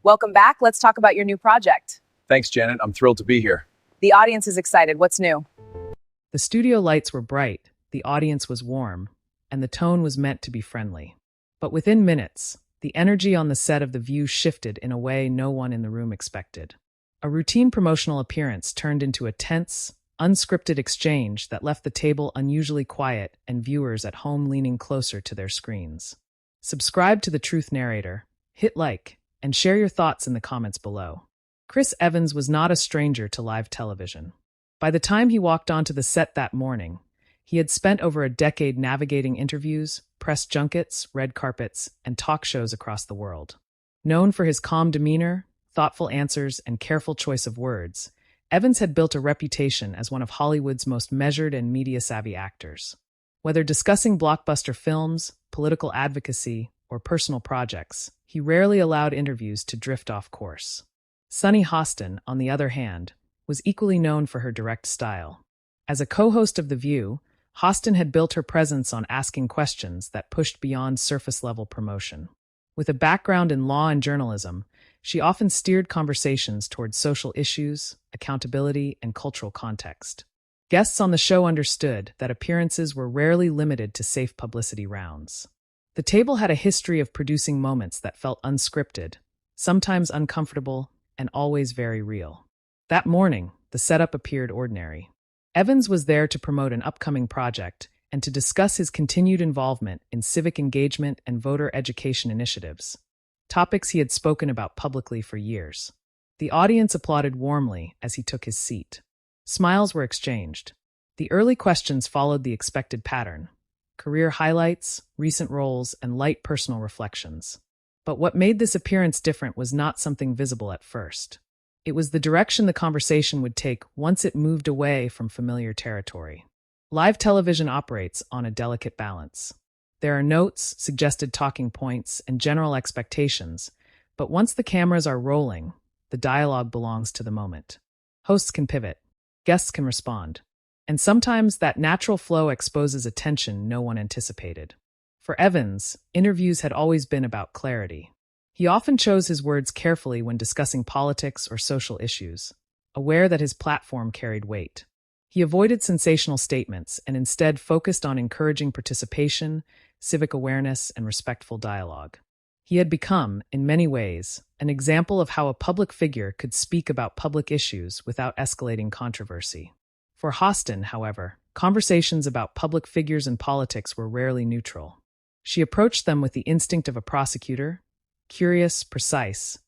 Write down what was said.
Welcome back. Let's talk about your new project. Thanks, Janet. I'm thrilled to be here. The audience is excited. What's new? The studio lights were bright, the audience was warm, and the tone was meant to be friendly. But within minutes, the energy on the set of The View shifted in a way no one in the room expected. A routine promotional appearance turned into a tense, unscripted exchange that left the table unusually quiet and viewers at home leaning closer to their screens. Subscribe to the Truth Narrator, hit like, and share your thoughts in the comments below. Chris Evans was not a stranger to live television. By the time he walked onto the set that morning, he had spent over a decade navigating interviews, press junkets, red carpets, and talk shows across the world. Known for his calm demeanor, thoughtful answers, and careful choice of words, Evans had built a reputation as one of Hollywood's most measured and media-savvy actors. Whether discussing blockbuster films, political advocacy, or personal projects, he rarely allowed interviews to drift off course. Sunny Hostin, on the other hand, was equally known for her direct style. As a co-host of The View, Hostin had built her presence on asking questions that pushed beyond surface-level promotion. With a background in law and journalism, she often steered conversations towards social issues, accountability, and cultural context. Guests on the show understood that appearances were rarely limited to safe publicity rounds. The table had a history of producing moments that felt unscripted, sometimes uncomfortable, and always very real. That morning, the setup appeared ordinary. Evans was there to promote an upcoming project and to discuss his continued involvement in civic engagement and voter education initiatives, topics he had spoken about publicly for years. The audience applauded warmly as he took his seat. Smiles were exchanged. The early questions followed the expected pattern: career highlights, recent roles, and light personal reflections. But what made this appearance different was not something visible at first. It was the direction the conversation would take once it moved away from familiar territory. Live television operates on a delicate balance. There are notes, suggested talking points, and general expectations, but once the cameras are rolling, the dialogue belongs to the moment. Hosts can pivot, guests can respond, and sometimes that natural flow exposes a tension no one anticipated. For Evans, interviews had always been about clarity. He often chose his words carefully when discussing politics or social issues, aware that his platform carried weight. He avoided sensational statements and instead focused on encouraging participation, civic awareness, and respectful dialogue. He had become, in many ways, an example of how a public figure could speak about public issues without escalating controversy. For Hostin, however, conversations about public figures and politics were rarely neutral. She approached them with the instinct of a prosecutor, curious, precise,